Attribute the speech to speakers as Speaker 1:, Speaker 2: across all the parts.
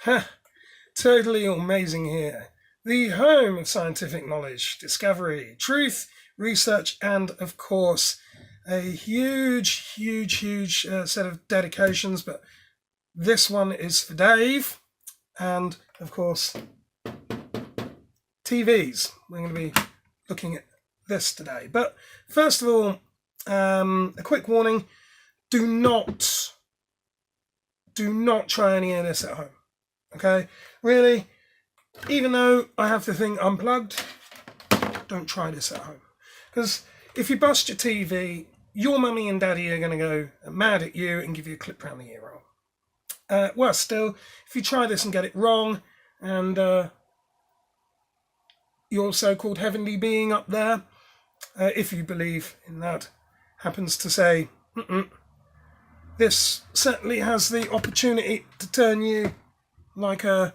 Speaker 1: Ha! Totally amazing here. The home of scientific knowledge, discovery, truth, research, and of course, a huge set of dedications. But this one is for Dave, and of course, TVs. We're going to be looking at this today. But first of all, a quick warning: do not try any of this at home. Okay, really, even though I have the thing unplugged, don't try this at home. Because if you bust your TV, your mummy and daddy are going to go mad at you and give you a clip round the ear roll. Worse still, if you try this and get it wrong, and your so-called heavenly being up there, if you believe in that, happens to say, this certainly has the opportunity to turn you like the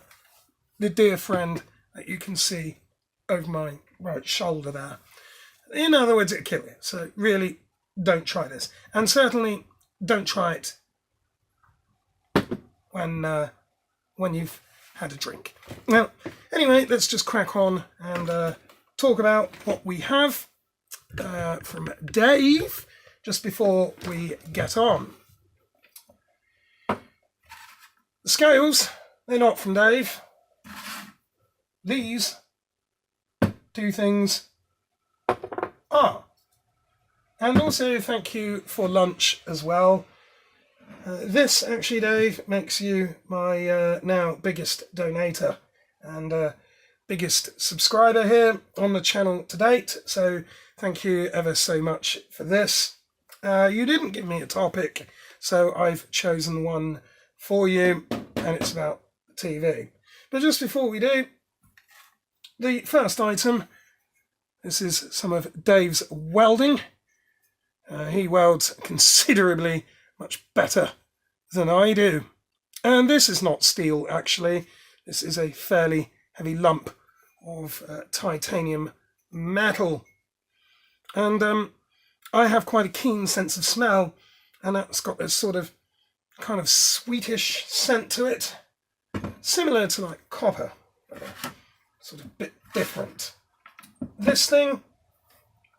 Speaker 1: dear friend that you can see over my right shoulder there. In other words, it'll kill you. So really, don't try this. And certainly don't try it when you've had a drink. Now, anyway, let's just crack on and talk about what we have from Dave just before we get on. The scales, they're not from Dave. These two things are. And also thank you for lunch as well. This actually, Dave, makes you my now biggest donator and biggest subscriber here on the channel to date. So thank you ever so much for this. You didn't give me a topic, so I've chosen one for you, and it's about TV. But just before we do, the first item, this is some of Dave's welding. He welds considerably much better than I do. And this is not steel, actually. This is a fairly heavy lump of titanium metal. And I have quite a keen sense of smell, and that's got this sort of kind of sweetish scent to it, similar to like copper, but sort of a bit different. This thing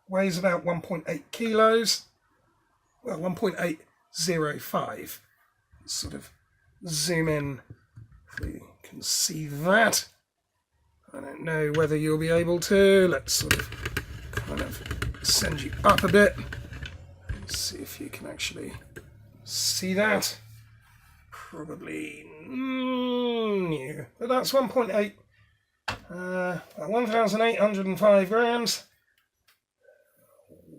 Speaker 1: weighs about 1.8 kilos, well, 1.805. Sort of zoom in if you can see that. I don't know whether you'll be able to. Let's sort of kind of send you up a bit. Let's see if you can actually see that. Probably new, but that's 1.8, 1,805 grams,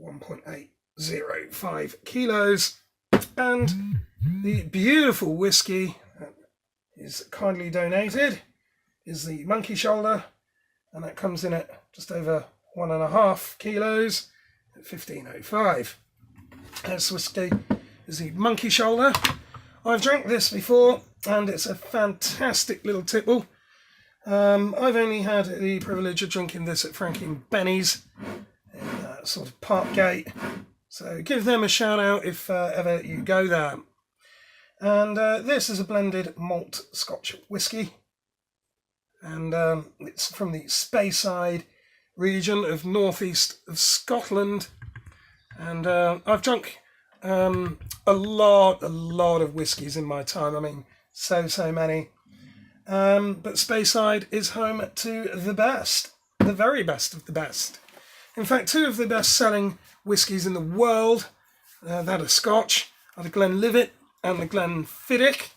Speaker 1: 1.805 kilos, and the beautiful whiskey that is kindly donated is the monkey shoulder, and that comes in at just over 1.5 kilos at 1505. This whiskey is the monkey shoulder. I've drank this before, and it's a fantastic little tipple. I've only had the privilege of drinking this at Frankie and Benny's in sort of Parkgate, so give them a shout out if ever you go there. And this is a blended malt Scotch whisky, and it's from the Speyside region of northeast of Scotland, and I've drunk a lot of whiskies in my time. I mean, so many. But Speyside is home to the best, the very best of the best. In fact, two of the best-selling whiskies in the world, that are Scotch, are the Glenlivet and the Glenfiddich,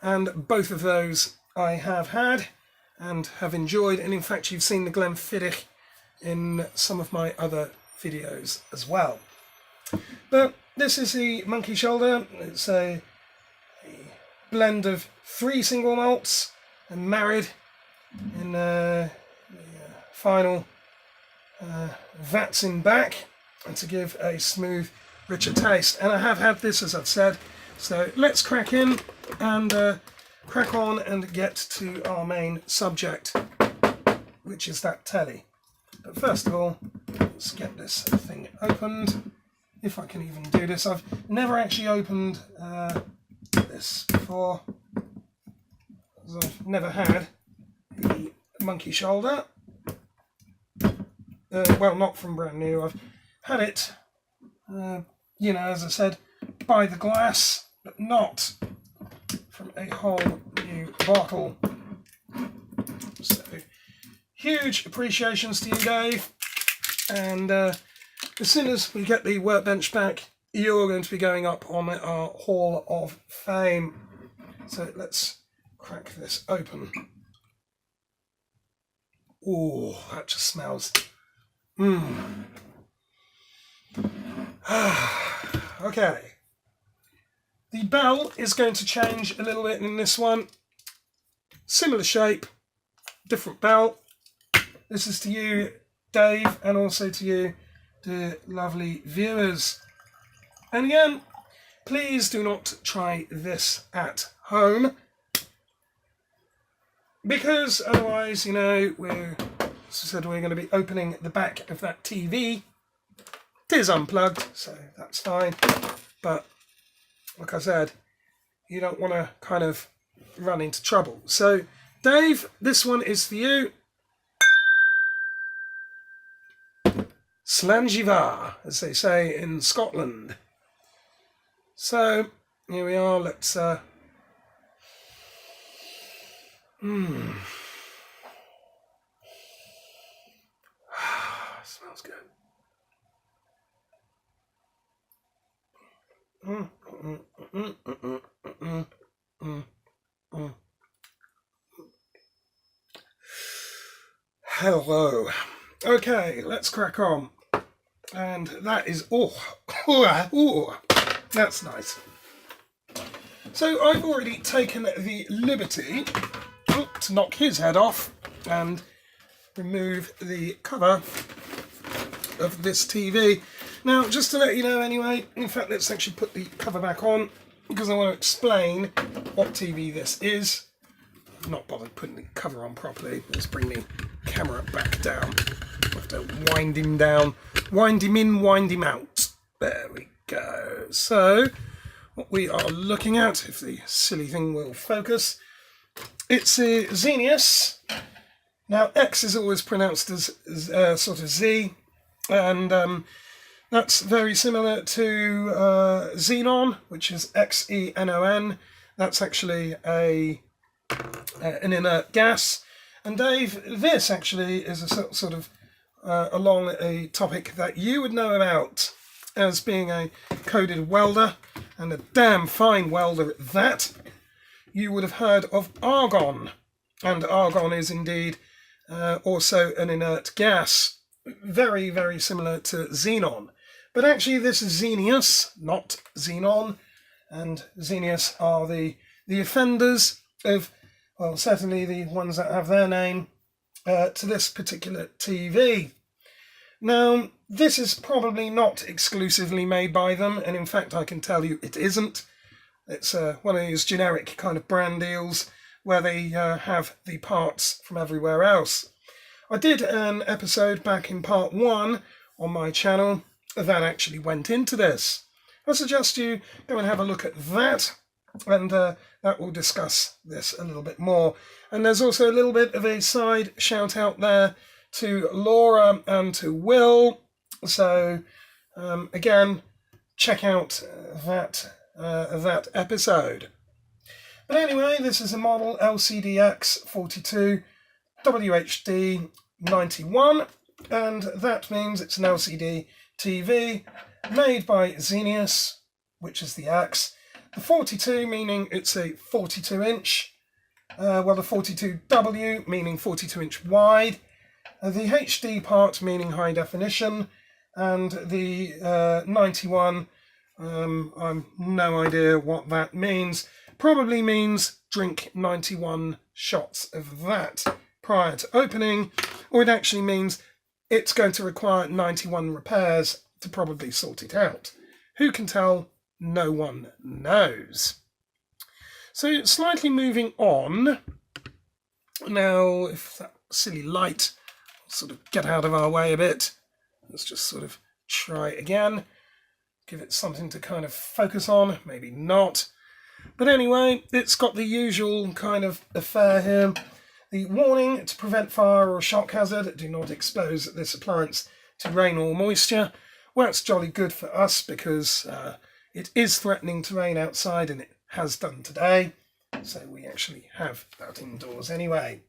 Speaker 1: and both of those I have had and have enjoyed. And in fact, you've seen the Glenfiddich in some of my other videos as well. But this is the monkey shoulder. It's a blend of 3 single malts and married in the final vats in back, and to give a smooth, richer taste. And I have had this, as I've said. So let's crack in and crack on and get to our main subject, which is that telly. But first of all, let's get this thing opened. If I can even do this. I've never actually opened this before. as I've never had the monkey shoulder. Well, not from brand new. I've had it, you know, as I said, by the glass, but not from a whole new bottle. So, huge appreciations to you, Dave. And as soon as we get the workbench back, you're going to be going up on our Hall of Fame. So let's crack this open. Oh, that just smells. Okay. The bell is going to change a little bit in this one. Similar shape, different bell. This is to you, Dave, and also to you, the lovely viewers. And again, please do not try this at home, because otherwise, you know, as I said, we're going to be opening the back of that TV. It is unplugged, so that's fine. But like I said, you don't want to kind of run into trouble. So, Dave, this one is for you. Slangivar, as they say in Scotland. So, here we are. Let's smells good. Hello. Okay, let's crack on. And that is, that's nice. So I've already taken the liberty to knock his head off and remove the cover of this TV. Now, just to let you know anyway, in fact, let's actually put the cover back on, because I want to explain what TV this is. I've not bothered putting the cover on properly. Let's bring the camera back down. I have to wind him down, wind him in, wind him out. There we go. So, what we are looking at, if the silly thing will focus, it's a XENIUS. Now, X is always pronounced as sort of Z, and that's very similar to xenon, which is XENON. That's actually an inert gas. And Dave, this actually is a sort of along a topic that you would know about, as being a coded welder, and a damn fine welder at that. You would have heard of argon, and argon is indeed also an inert gas, very, very similar to xenon. But actually this is XENIUS, not xenon, and XENIUS are the offenders of, well, certainly the ones that have their name to this particular TV. Now, this is probably not exclusively made by them, and in fact I can tell you it isn't. It's one of these generic kind of brand deals where they have the parts from everywhere else. I did an episode back in part 1 on my channel that actually went into this. I suggest you go and have a look at that, and that will discuss this a little bit more. And there's also a little bit of a side shout out there to Laura and to Will. So again, check out that episode. But anyway, this is a model LCDX42WHD91, and that means it's an LCD TV made by XENIUS, which is the X. The 42 meaning it's a 42 inch, well, the 42W meaning 42 inch wide, the HD part meaning high definition, and the 91, I'm no idea what that means. Probably means drink 91 shots of that prior to opening, or it actually means it's going to require 91 repairs to probably sort it out. Who can tell? No one knows. So slightly moving on. Now, if that silly light will sort of get out of our way a bit, let's just sort of try again. Give it something to kind of focus on, maybe not. But anyway, it's got the usual kind of affair here. The warning to prevent fire or shock hazard, do not expose this appliance to rain or moisture. Well, that's jolly good for us because it is threatening to rain outside, and it has done today. So we actually have that indoors anyway.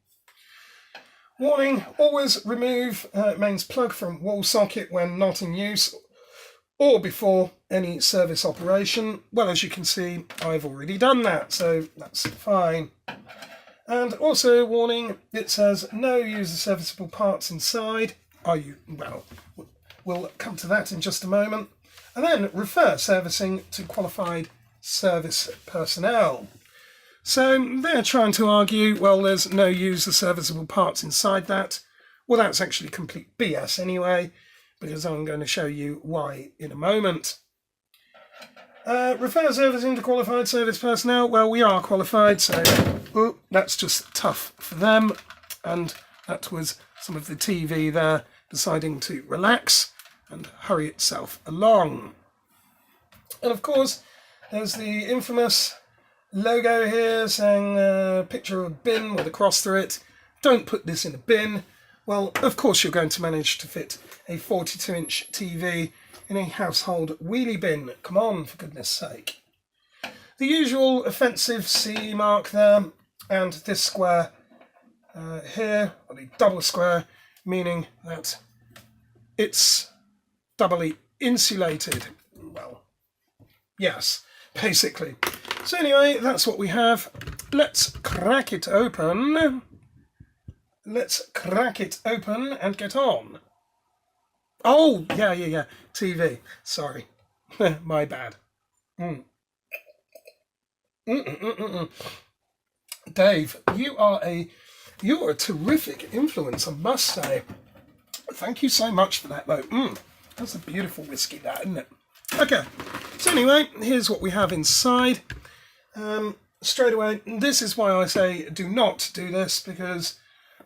Speaker 1: Warning, always remove mains plug from wall socket when not in use or before any service operation. Well, as you can see, I've already done that, so that's fine. And also, warning, it says no user serviceable parts inside. Well, we'll come to that in just a moment. And then refer servicing to qualified service personnel. So they're trying to argue, well, there's no user serviceable parts inside that. Well, that's actually complete BS anyway, because I'm going to show you why in a moment. Refer servicing to qualified service personnel. Well, we are qualified, so that's just tough for them. And that was some of the TV there deciding to relax and hurry itself along. And of course, there's the infamous logo here saying a picture of a bin with a cross through it. Don't put this in a bin. Well, of course you're going to manage to fit a 42-inch TV in a household wheelie bin. Come on, for goodness sake. The usual offensive C mark there, and this square here, or the double square, meaning that it's doubly insulated. Well, yes, basically. So anyway, that's what we have. Let's crack it open. Let's crack it open and get on. Oh, yeah. TV. Sorry. My bad. Dave, you're a terrific influence, I must say. Thank you so much for that, though. That's a beautiful whiskey, that, isn't it? Okay. So anyway, here's what we have inside. Straight away, this is why I say do not do this, because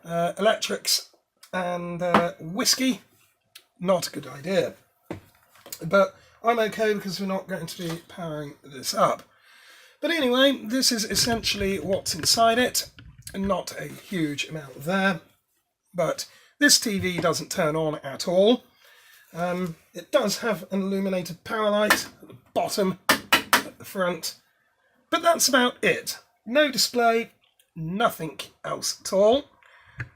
Speaker 1: electrics and whiskey, not a good idea. But I'm okay because we're not going to be powering this up. But anyway, this is essentially what's inside it, and not a huge amount there. But this TV doesn't turn on at all. It does have an illuminated power light at the bottom, at the front. But that's about it. No display, nothing else at all.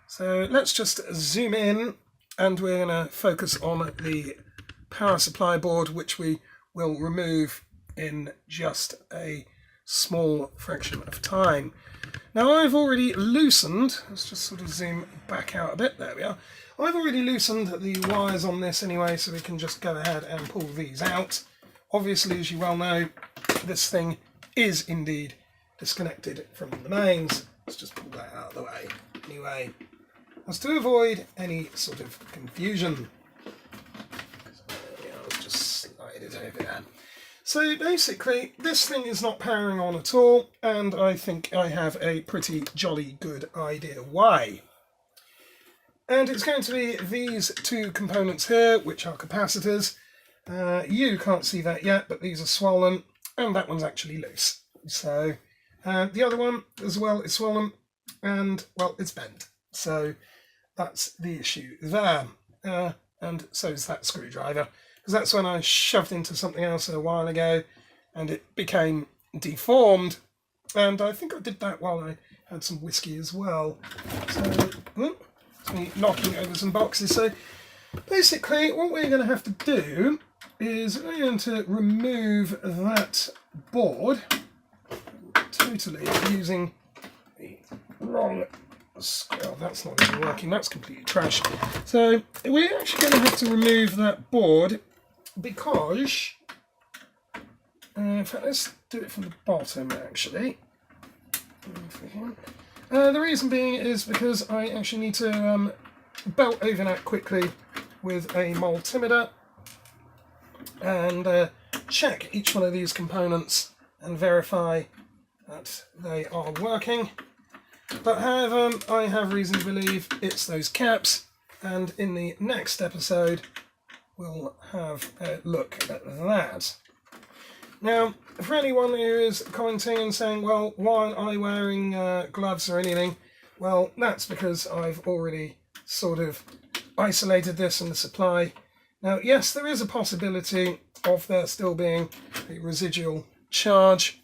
Speaker 1: So let's just zoom in, and we're going to focus on the power supply board, which we will remove in just a small fraction of time. Now I've already loosened, let's just sort of zoom back out a bit, there we are. I've already loosened the wires on this anyway, so we can just go ahead and pull these out. Obviously, as you well know, this thing is indeed disconnected from the mains. Let's just pull that out of the way. Anyway, as to avoid any sort of confusion. So let's just slide it over there. So basically, this thing is not powering on at all, and I think I have a pretty jolly good idea why. And it's going to be these two components here, which are capacitors. You can't see that yet, but these are swollen, and that one's actually loose. So the other one as well is swollen, and well, it's bent. So that's the issue there. And so is that screwdriver, because that's when I shoved into something else a while ago, and it became deformed. And I think I did that while I had some whiskey as well. So it's me knocking over some boxes. So basically, what we're going to have to do is we're going to remove that board totally using the wrong screw. That's not even working, that's completely trash. So we're actually going to have to remove that board because, in fact, let's do it from the bottom actually. The reason being is because I actually need to belt over that quickly with a multimeter and check each one of these components and verify that they are working. But however, I have reason to believe it's those caps, and in the next episode we'll have a look at that. Now, for anyone who is commenting and saying, well, why aren't I wearing gloves or anything? Well, that's because I've already sort of isolated this in the supply. Now, yes, there is a possibility of there still being a residual charge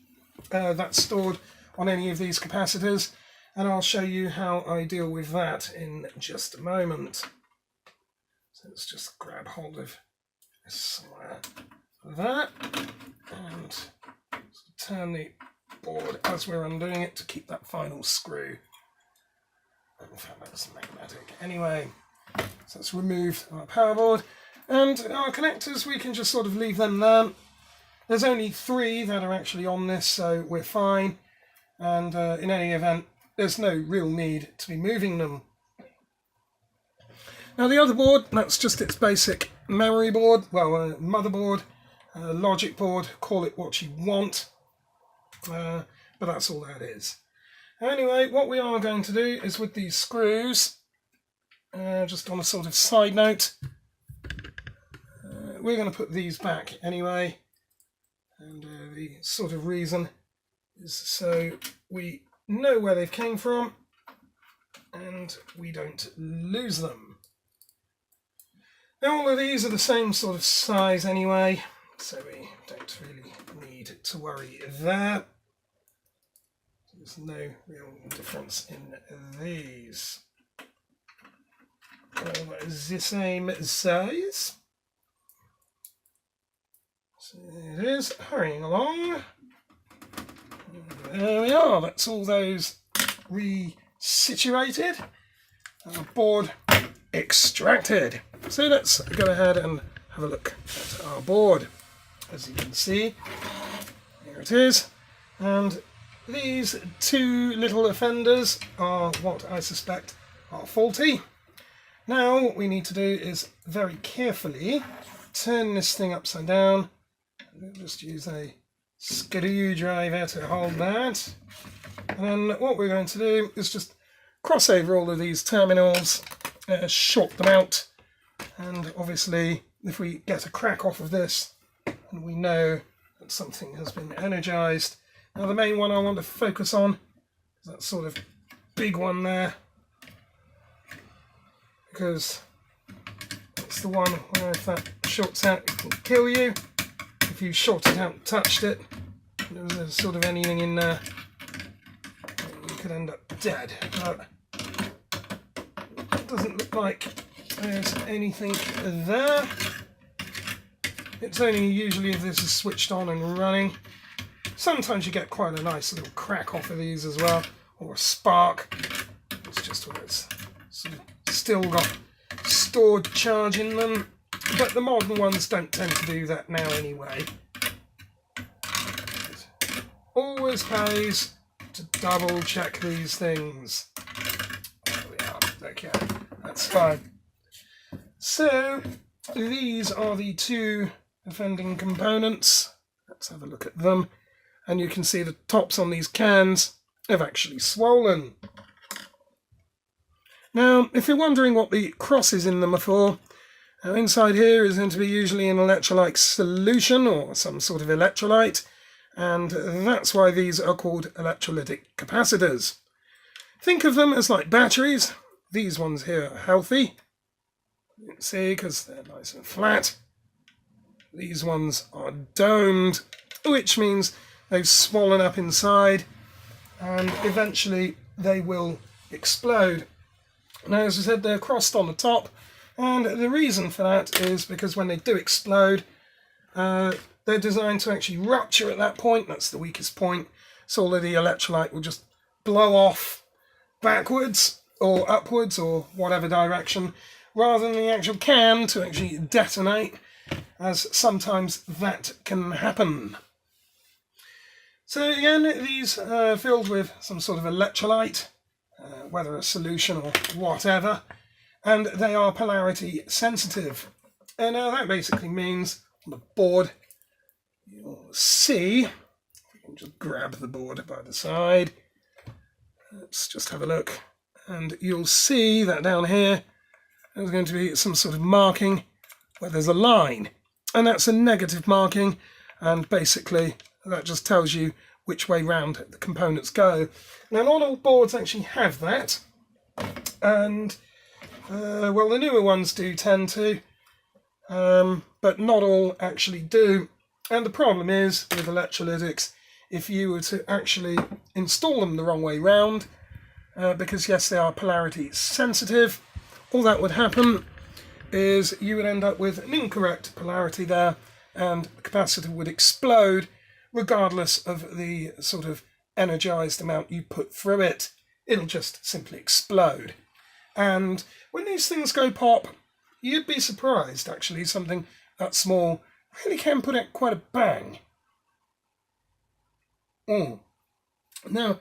Speaker 1: that's stored on any of these capacitors, and I'll show you how I deal with that in just a moment. So let's just grab hold of this somewhere like that, and turn the board as we're undoing it to keep that final screw. In fact, that's magnetic. Anyway, so let's remove our power board. And our connectors, we can just sort of leave them there. There's only 3 that are actually on this, so we're fine. And in any event, there's no real need to be moving them. Now the other board, that's just its basic memory board, well, motherboard, logic board, call it what you want. But that's all that is. Anyway, what we are going to do is with these screws, just on a sort of side note, we're going to put these back anyway, and the sort of reason is so we know where they've came from and we don't lose them. Now all of these are the same sort of size anyway, so we don't really need to worry there. There's no real difference in these. All the same size. So it is, hurrying along. There we are, that's all those resituated. And the board extracted. So let's go ahead and have a look at our board. As you can see, here it is. And these 2 little offenders are what I suspect are faulty. Now what we need to do is very carefully turn this thing upside down. We'll just use a screwdriver to hold that. And then what we're going to do is just cross over all of these terminals, short them out, and obviously if we get a crack off of this, and we know that something has been energized. Now the main one I want to focus on is that sort of big one there, because it's the one where if that shorts out it can kill you. If you shorted out and touched it, there was sort of anything in there, you could end up dead. But it doesn't look like there's anything there. It's only usually if this is switched on and running. Sometimes you get quite a nice little crack off of these as well, or a spark. It's just where it's sort of still got stored charge in them. But the modern ones don't tend to do that now anyway. It always pays to double check these things. There we are. Okay, that's fine. So these are the 2 offending components. Let's have a look at them. And you can see the tops on these cans have actually swollen. Now, if you're wondering what the crosses in them are for, now inside here is going to be usually an electrolyte solution or some sort of electrolyte, and that's why these are called electrolytic capacitors. Think of them as like batteries. These ones here are healthy, you can see, because they're nice and flat. These ones are domed, which means they've swollen up inside and eventually they will explode. Now, as I said, they're crossed on the top. And the reason for that is because when they do explode, they're designed to actually rupture at that point. That's the weakest point. So all of the electrolyte will just blow off backwards or upwards or whatever direction, rather than the actual can to actually detonate, as sometimes that can happen. So again, these are filled with some sort of electrolyte, whether a solution or whatever. And they are polarity sensitive. And now that basically means on the board, you'll see, if we can just grab the board by the side, let's just have a look, and you'll see that down here there's going to be some sort of marking where there's a line, and that's a negative marking, and basically that just tells you which way round the components go. Now, not all boards actually have that, and well, the newer ones do tend to, but not all actually do. And the problem is with electrolytics, if you were to actually install them the wrong way round, because yes, they are polarity sensitive, all that would happen is you would end up with an incorrect polarity there, and the capacitor would explode regardless of the sort of energized amount you put through it. It'll just simply explode. And when these things go pop, you'd be surprised, actually. Something that small really can put out quite a bang. Now,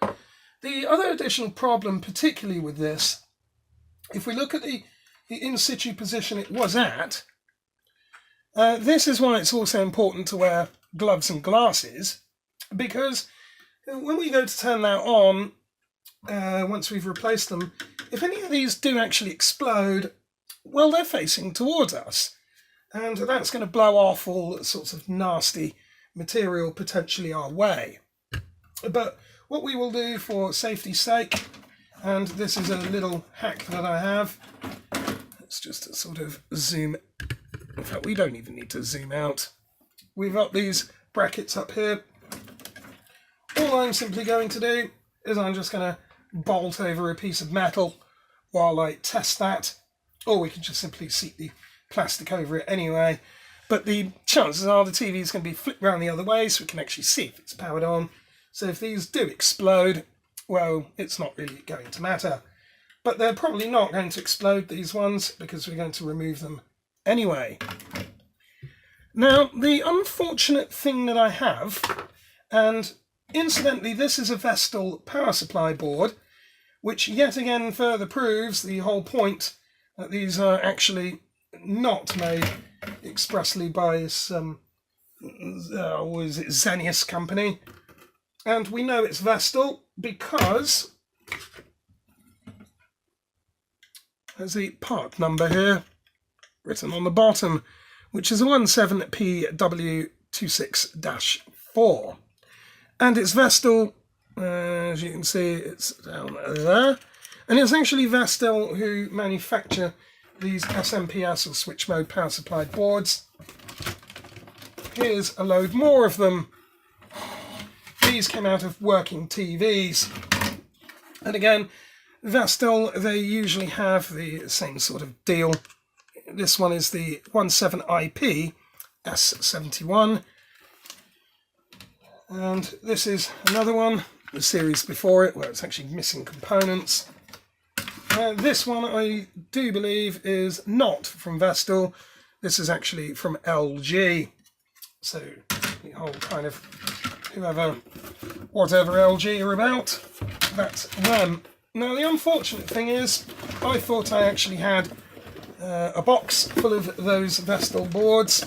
Speaker 1: the other additional problem, particularly with this, if we look at the in situ position it was at, this is why it's also important to wear gloves and glasses, because when we go to turn that on, once we've replaced them, if any of these do actually explode, well, they're facing towards us, and that's going to blow off all sorts of nasty material potentially our way. But what we will do for safety's sake, and this is a little hack that I have, it's just to sort of zoom, in fact we don't even need to zoom out. We've got these brackets up here. All I'm simply going to do is I'm just going to bolt over a piece of metal while I test that, or we can just simply seat the plastic over it anyway. But the chances are the TV is going to be flipped around the other way, so we can actually see if it's powered on. So if these do explode, well, it's not really going to matter. But they're probably not going to explode, these ones, because we're going to remove them anyway. Now, the unfortunate thing that I have, and incidentally, this is a Vestal power supply board, which yet again further proves the whole point that these are actually not made expressly by this, what is it, XENIUS company. And we know it's Vestal because there's the part number here written on the bottom, which is 17PW26-4. And it's Vestal, as you can see, it's down there. And it's actually Vestal who manufacture these SMPS or switch mode power supply boards. Here's a load more of them. These came out of working TVs. And again, Vestal, they usually have the same sort of deal. This one is the 17IP S71. And this is another one, the series before it, where it's actually missing components. This one I do believe is not from Vestal. This is actually from LG. So the whole kind of whatever LG are about, that's them. Now the unfortunate thing is, I thought I actually had a box full of those Vestal boards,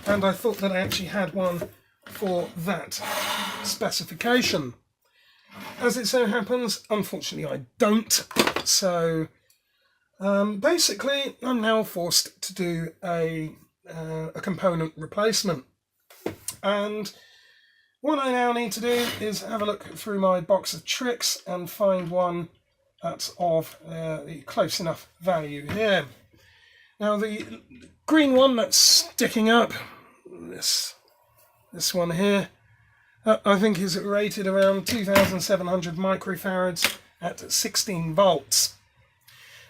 Speaker 1: and I thought that I actually had one for that specification. As it so happens, unfortunately I don't, so basically I'm now forced to do a component replacement. And what I now need to do is have a look through my box of tricks and find one that's of the close enough value here. Now the green one that's sticking up, this one here, I think is rated around 2,700 microfarads at 16 volts.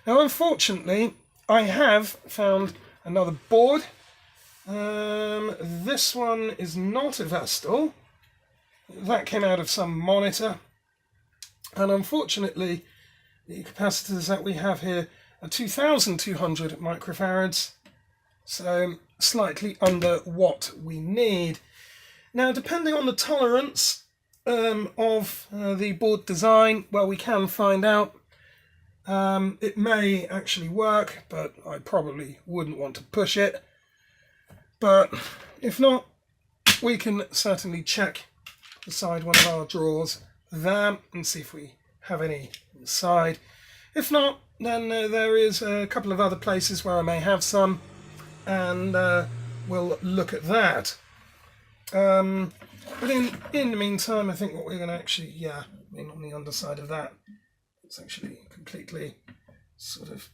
Speaker 1: Now unfortunately I have found another board. This one is not a Vestal. That came out of some monitor, and unfortunately the capacitors that we have here are 2,200 microfarads, so slightly under what we need. Now, depending on the tolerance of the board design, well, we can find out. It may actually work, but I probably wouldn't want to push it. But if not, we can certainly check inside one of our drawers there and see if we have any inside. If not, then there is a couple of other places where I may have some, and we'll look at that. But in the meantime, I think what we're going to actually, yeah, I mean, on the underside of that, it's actually completely sort of,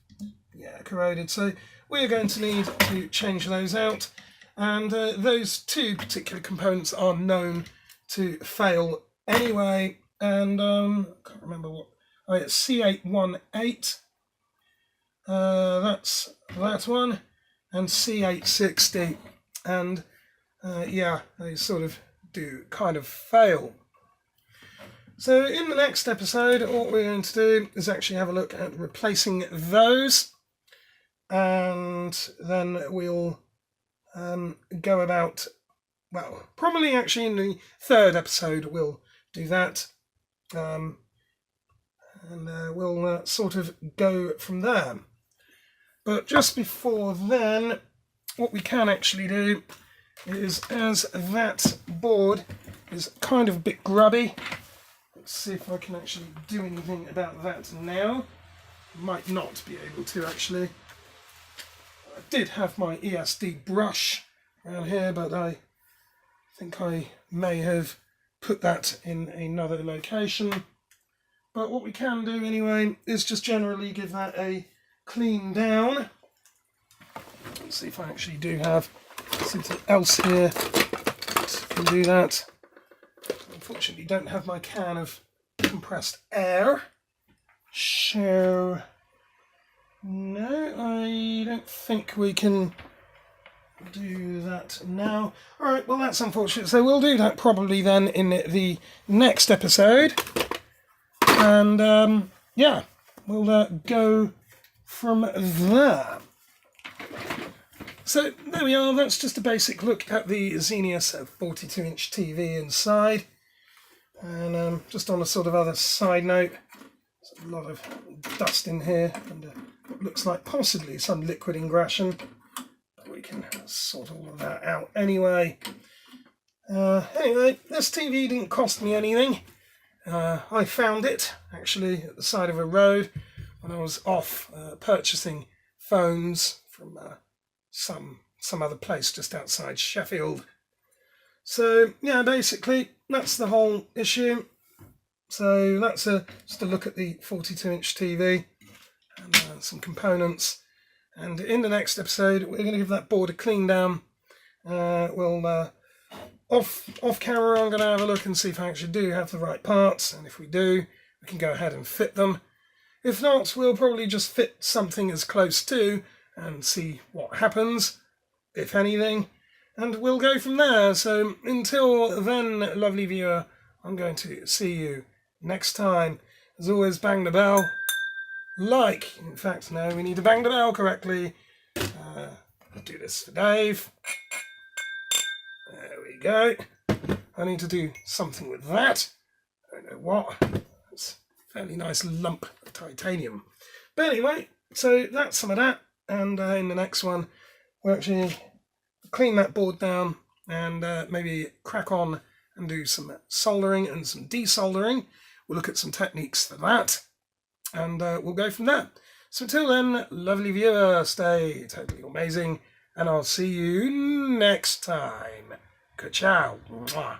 Speaker 1: yeah, corroded. So we're going to need to change those out. And those two particular components are known to fail anyway. And I can't remember what, oh, it's C818. That's that one. And C860. And yeah, they sort of do kind of fail. So in the next episode, what we're going to do is actually have a look at replacing those. And then we'll go about, well, probably actually in the third episode we'll do that, and we'll sort of go from there. But just before then, what we can actually do is, as that board is kind of a bit grubby, let's see if I can actually do anything about that now. Might not be able to actually. I did have my ESD brush around here, but I think I may have put that in another location. But what we can do anyway is just generally give that a clean down. Let's see if I actually do have something else here that can do that. Unfortunately, don't have my can of compressed air. So no, I don't think we can do that now. Alright, well that's unfortunate. So we'll do that probably then in the next episode. And yeah, we'll go from there. So there we are, that's just a basic look at the XENIUS 42-inch TV inside. And just on a sort of other side note, there's a lot of dust in here and what looks like possibly some liquid ingression. But we can sort all of that out anyway. Anyway, this TV didn't cost me anything. I found it actually at the side of a road when I was off purchasing phones from some other place just outside Sheffield. So yeah, basically that's the whole issue. So that's just a look at the 42-inch TV and some components. And in the next episode, we're going to give that board a clean down. We'll off camera, I'm going to have a look and see if I actually do have the right parts. And if we do, we can go ahead and fit them. If not, we'll probably just fit something as close to and see what happens, if anything. And we'll go from there. So until then, lovely viewer, I'm going to see you next time. As always, bang the bell. Like, in fact, no, we need to bang the bell correctly. I'll do this for Dave. There we go. I need to do something with that. I don't know what. It's a fairly nice lump of titanium. But anyway, so that's some of that. And in the next one, we'll actually clean that board down and maybe crack on and do some soldering and some desoldering. We'll look at some techniques for that. And we'll go from there. So until then, lovely viewer, stay totally amazing. And I'll see you next time. Ka-chow. Mwah.